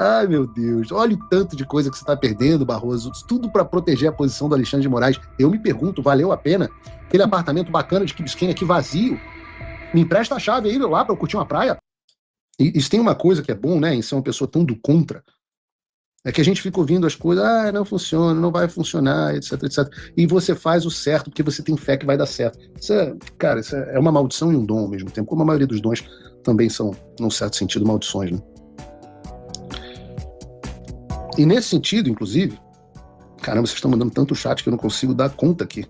Ai, meu Deus. Olha o tanto de coisa que você está perdendo, Barroso. Tudo para proteger a posição do Alexandre de Moraes. Eu me pergunto, valeu a pena? Aquele apartamento bacana de Key Biscayne aqui vazio. Me empresta a chave aí lá para eu curtir uma praia. E isso tem uma coisa que é bom, né, em ser uma pessoa tão do contra, é que a gente fica ouvindo as coisas, não funciona, não vai funcionar, etc, etc. E você faz o certo porque você tem fé que vai dar certo. Isso é uma maldição e um dom ao mesmo tempo, como a maioria dos dons também são, num certo sentido, maldições, né? E nesse sentido, inclusive, caramba, vocês estão mandando tanto chat que eu não consigo dar conta aqui.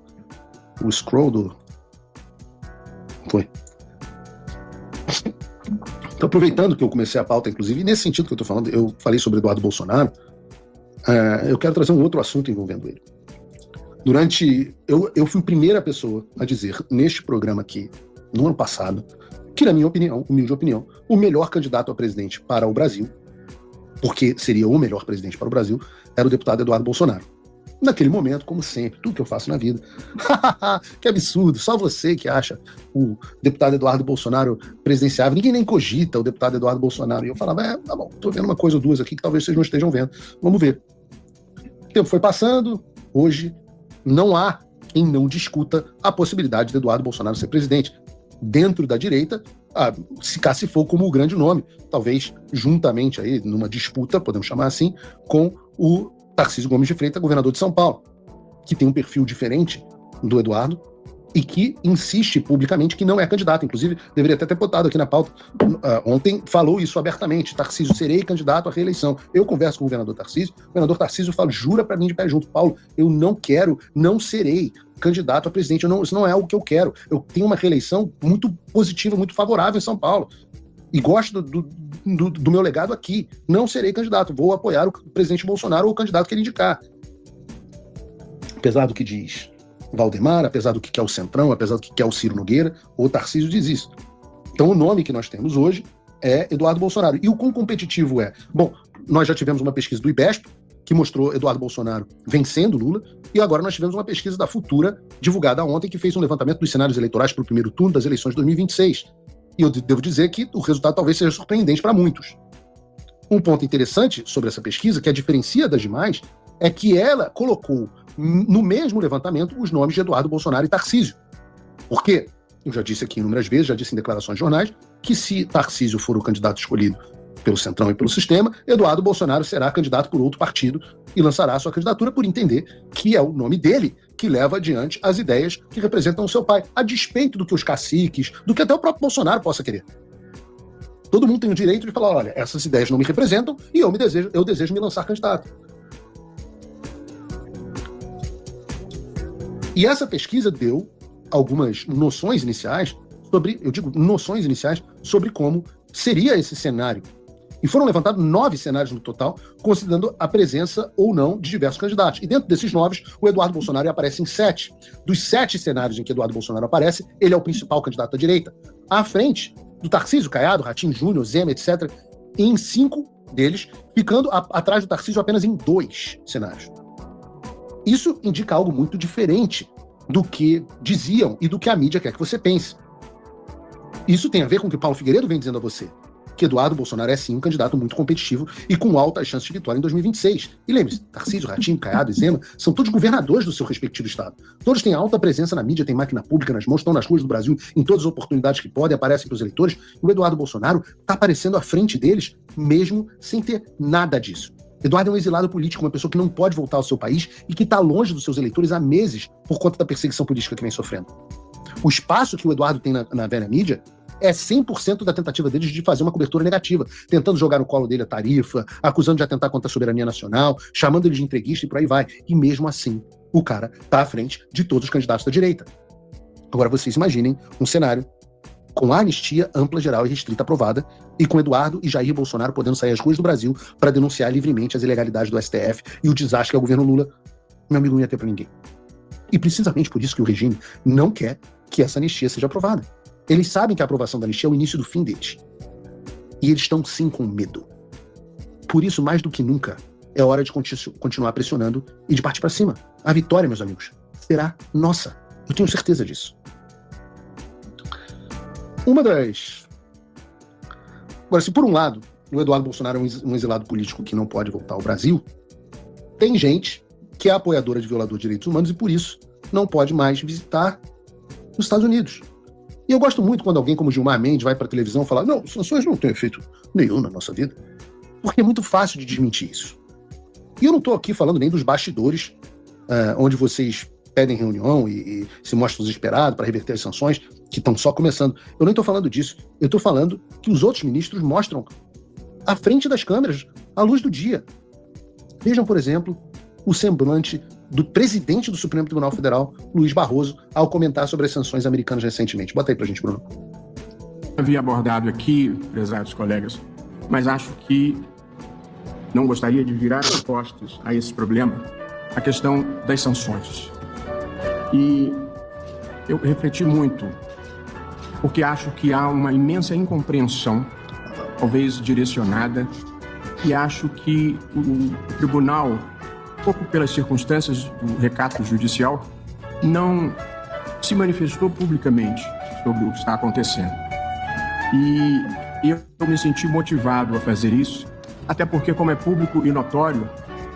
O scroll do... Foi. Então, aproveitando que eu comecei a pauta, inclusive, e nesse sentido que eu estou falando, eu falei sobre Eduardo Bolsonaro, eu quero trazer um outro assunto envolvendo ele. Eu fui a primeira pessoa a dizer neste programa aqui, no ano passado, que, na minha opinião, humilde opinião, o melhor candidato a presidente para o Brasil, porque seria o melhor presidente para o Brasil, era o deputado Eduardo Bolsonaro. Naquele momento, como sempre, tudo que eu faço na vida. Que absurdo, só você que acha o deputado Eduardo Bolsonaro presidenciável, ninguém nem cogita o deputado Eduardo Bolsonaro. E eu falava, tá bom, tô vendo uma coisa ou duas aqui que talvez vocês não estejam vendo. Vamos ver. O tempo foi passando, hoje não há quem não discuta a possibilidade de Eduardo Bolsonaro ser presidente. Dentro da direita, se cacifou como o grande nome, talvez juntamente aí, numa disputa, podemos chamar assim, com o Tarcísio Gomes de Freitas, governador de São Paulo, que tem um perfil diferente do Eduardo e que insiste publicamente que não é candidato. Inclusive, deveria até ter botado aqui na pauta. Ontem falou isso abertamente. Tarcísio, serei candidato à reeleição. Eu converso com o governador Tarcísio fala, jura pra mim de pé junto, Paulo, eu não quero, não serei candidato a presidente. Isso não é algo que eu quero. Eu tenho uma reeleição muito positiva, muito favorável em São Paulo. E gosto do meu legado aqui. Não serei candidato. Vou apoiar o presidente Bolsonaro ou o candidato que ele indicar. Apesar do que diz Valdemar, apesar do que quer o Centrão, apesar do que quer o Ciro Nogueira, o Tarcísio diz isso. Então o nome que nós temos hoje é Eduardo Bolsonaro. E o quão competitivo é? Bom, nós já tivemos uma pesquisa do IBESP, que mostrou Eduardo Bolsonaro vencendo Lula, e agora nós tivemos uma pesquisa da Futura, divulgada ontem, que fez um levantamento dos cenários eleitorais para o primeiro turno das eleições de 2026. E eu devo dizer que o resultado talvez seja surpreendente para muitos. Um ponto interessante sobre essa pesquisa, que a diferencia das demais, é que ela colocou no mesmo levantamento os nomes de Eduardo Bolsonaro e Tarcísio. Por quê? Eu já disse aqui inúmeras vezes, já disse em declarações de jornais, que se Tarcísio for o candidato escolhido pelo Centrão e pelo sistema, Eduardo Bolsonaro será candidato por outro partido e lançará a sua candidatura por entender que é o nome dele que leva adiante as ideias que representam o seu pai, a despeito do que os caciques, do que até o próprio Bolsonaro possa querer. Todo mundo tem o direito de falar, olha, essas ideias não me representam e eu desejo me lançar candidato. E essa pesquisa deu algumas noções iniciais sobre como seria esse cenário. E foram levantados 9 cenários no total, considerando a presença ou não de diversos candidatos. E dentro desses 9, o Eduardo Bolsonaro aparece em 7. Dos 7 cenários em que Eduardo Bolsonaro aparece, ele é o principal candidato da direita. À frente do Tarcísio, Caiado, Ratinho Júnior, Zema, etc. E em 5 deles, ficando atrás do Tarcísio apenas em 2 cenários. Isso indica algo muito diferente do que diziam e do que a mídia quer que você pense. Isso tem a ver com o que Paulo Figueiredo vem dizendo a você, que Eduardo Bolsonaro é sim um candidato muito competitivo e com altas chances de vitória em 2026. E lembre-se, Tarcísio, Ratinho, Caiado e Zema são todos governadores do seu respectivo estado. Todos têm alta presença na mídia, têm máquina pública nas mãos, estão nas ruas do Brasil em todas as oportunidades que podem, aparecem para os eleitores. E o Eduardo Bolsonaro está aparecendo à frente deles, mesmo sem ter nada disso. Eduardo é um exilado político, uma pessoa que não pode voltar ao seu país e que está longe dos seus eleitores há meses por conta da perseguição política que vem sofrendo. O espaço que o Eduardo tem na velha mídia é 100% da tentativa deles de fazer uma cobertura negativa, tentando jogar no colo dele a tarifa, acusando de atentar contra a soberania nacional, chamando ele de entreguista e por aí vai. E mesmo assim, o cara está à frente de todos os candidatos da direita. Agora vocês imaginem um cenário com a anistia ampla, geral e restrita aprovada, e com Eduardo e Jair Bolsonaro podendo sair às ruas do Brasil para denunciar livremente as ilegalidades do STF e o desastre que é o governo Lula. Meu amigo, não ia ter para ninguém. E precisamente por isso que o regime não quer que essa anistia seja aprovada. Eles sabem que a aprovação da anistia é o início do fim deles. E eles estão sim com medo. Por isso, mais do que nunca, é hora de continuar pressionando e de partir para cima. A vitória, meus amigos, será nossa. Eu tenho certeza disso. Agora, se por um lado, o Eduardo Bolsonaro é um exilado político que não pode voltar ao Brasil, tem gente que é apoiadora de violador de direitos humanos e, por isso, não pode mais visitar os Estados Unidos. E eu gosto muito quando alguém como Gilmar Mendes vai para a televisão falar: não, sanções não têm efeito nenhum na nossa vida. Porque é muito fácil de desmentir isso. E eu não estou aqui falando nem dos bastidores, onde vocês pedem reunião e se mostram desesperados para reverter as sanções, que estão só começando. Eu nem estou falando disso. Eu estou falando que os outros ministros mostram à frente das câmeras, à luz do dia. Vejam, por exemplo, o semblante do presidente do Supremo Tribunal Federal, Luiz Barroso, ao comentar sobre as sanções americanas recentemente. Bota aí pra gente, Bruno. Havia abordado aqui, prezados colegas, mas acho que não gostaria de virar as costas a esse problema, a questão das sanções. E eu refleti muito, porque acho que há uma imensa incompreensão, talvez direcionada, e acho que o tribunal, um pouco pelas circunstâncias do recato judicial, não se manifestou publicamente sobre o que está acontecendo. E eu me senti motivado a fazer isso, até porque, como é público e notório,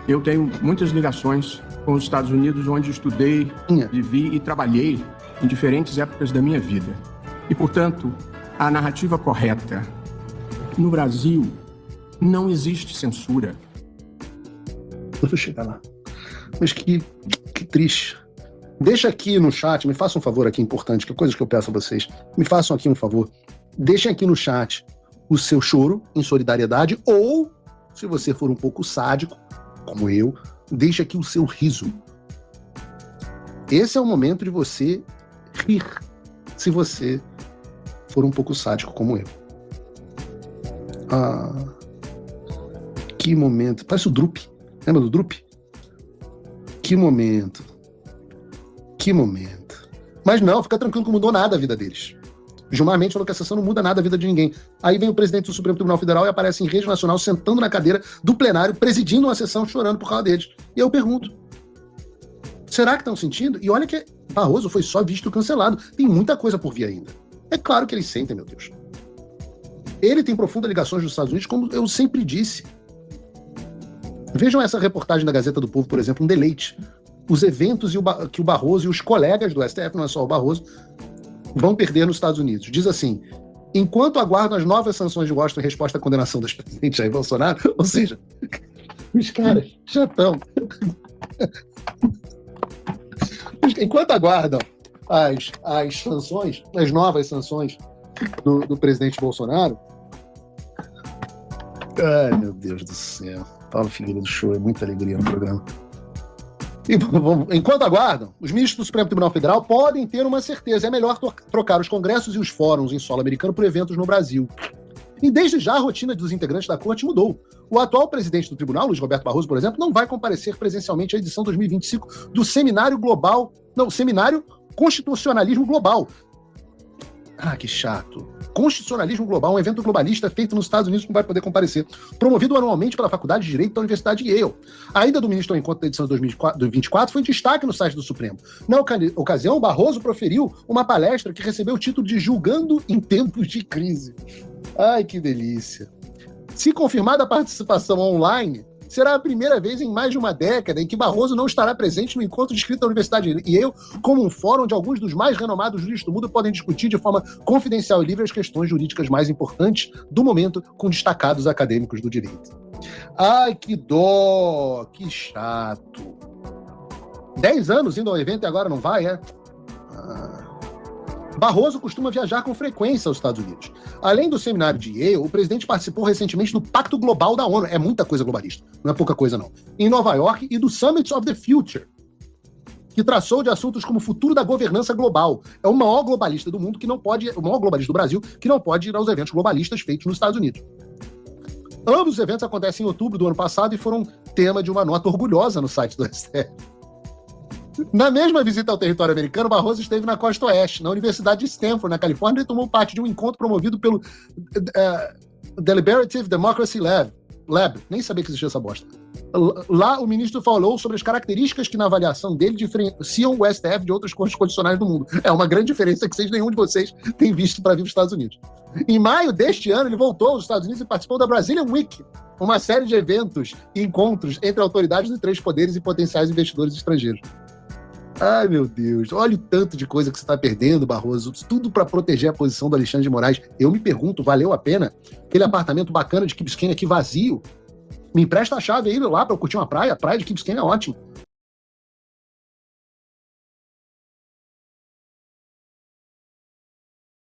eu tenho muitas ligações com os Estados Unidos, onde estudei, vivi e trabalhei em diferentes épocas da minha vida. E, portanto, a narrativa correta. No Brasil, não existe censura. Eu vou chegar lá. Mas que triste. Deixa aqui no chat, me façam um favor aqui importante, que é coisa que eu peço a vocês. Me façam aqui um favor. Deixem aqui no chat o seu choro em solidariedade, ou, se você for um pouco sádico, como eu, deixe aqui o seu riso. Esse é o momento de você rir, se você for um pouco sádico como eu. Que momento. Parece o Drup. Lembra do Drup? Que momento. Que momento. Mas não, fica tranquilo que não mudou nada a vida deles. Gilmar Mendes falou que a sessão não muda nada a vida de ninguém. Aí vem o presidente do Supremo Tribunal Federal e aparece em rede nacional, sentando na cadeira do plenário, presidindo uma sessão, chorando por causa deles. E eu pergunto, será que estão sentindo? E olha que Barroso foi só visto cancelado. Tem muita coisa por vir ainda. É claro que eles sentem, meu Deus. Ele tem profundas ligações dos Estados Unidos, como eu sempre disse. Vejam essa reportagem da Gazeta do Povo, por exemplo, um deleite. Os eventos que o Barroso e os colegas do STF, não é só o Barroso, vão perder nos Estados Unidos. Diz assim: enquanto aguardam as novas sanções de Washington em resposta à condenação do ex-presidente Jair Bolsonaro, ou seja, os caras já estão. Enquanto aguardam as sanções, as novas sanções do presidente Bolsonaro. Ai, meu Deus do céu. Paulo Figueiredo Show, é muita alegria no programa. Enquanto aguardam, os ministros do Supremo Tribunal Federal podem ter uma certeza: é melhor trocar os congressos e os fóruns em solo americano por eventos no Brasil. E desde já a rotina dos integrantes da corte mudou. O atual presidente do tribunal, Luiz Roberto Barroso, por exemplo, não vai comparecer presencialmente à edição 2025 do Seminário Constitucionalismo Global. Que chato. Constitucionalismo Global, um evento globalista feito nos Estados Unidos, que não vai poder comparecer. Promovido anualmente pela Faculdade de Direito da Universidade de Yale. A ida do ministro ao encontro da edição de 2024 foi destaque no site do Supremo. Na ocasião, Barroso proferiu uma palestra que recebeu o título de Julgando em Tempos de Crise. Ai, que delícia. Se confirmada a participação online, será a primeira vez em mais de uma década em que Barroso não estará presente no encontro descrito da Universidade de Yale como um fórum onde alguns dos mais renomados juristas do mundo podem discutir de forma confidencial e livre as questões jurídicas mais importantes do momento com destacados acadêmicos do direito. Ai, que dó, que chato. 10 anos indo ao evento e agora não vai, é? Barroso costuma viajar com frequência aos Estados Unidos. Além do seminário de Yale, o presidente participou recentemente do Pacto Global da ONU. É muita coisa globalista, não é pouca coisa não. Em Nova York, e do Summit of the Future, que traçou de assuntos como o futuro da governança global. É o maior globalista do mundo, o maior globalista do Brasil, que não pode ir aos eventos globalistas feitos nos Estados Unidos. Ambos os eventos acontecem em outubro do ano passado e foram tema de uma nota orgulhosa no site do STF. Na mesma visita ao território americano, Barroso esteve na costa oeste, na Universidade de Stanford, na Califórnia, e tomou parte de um encontro promovido pelo Deliberative Democracy Lab, Lab, nem sabia que existia essa bosta. Lá o ministro falou sobre as características que na avaliação dele diferenciam o STF de outras cortes constitucionais do mundo. É uma grande diferença que nenhum de vocês tem visto para vir para os Estados Unidos. Em maio deste ano, ele voltou aos Estados Unidos e participou da Brazilian Week, uma série de eventos e encontros entre autoridades de 3 poderes e potenciais investidores estrangeiros. Ai, meu Deus, olha o tanto de coisa que você está perdendo, Barroso, tudo para proteger a posição do Alexandre de Moraes. Eu me pergunto, valeu a pena? Aquele apartamento bacana de Key Biscayne aqui vazio, me empresta a chave aí lá para eu curtir uma praia, a praia de Key Biscayne é ótima.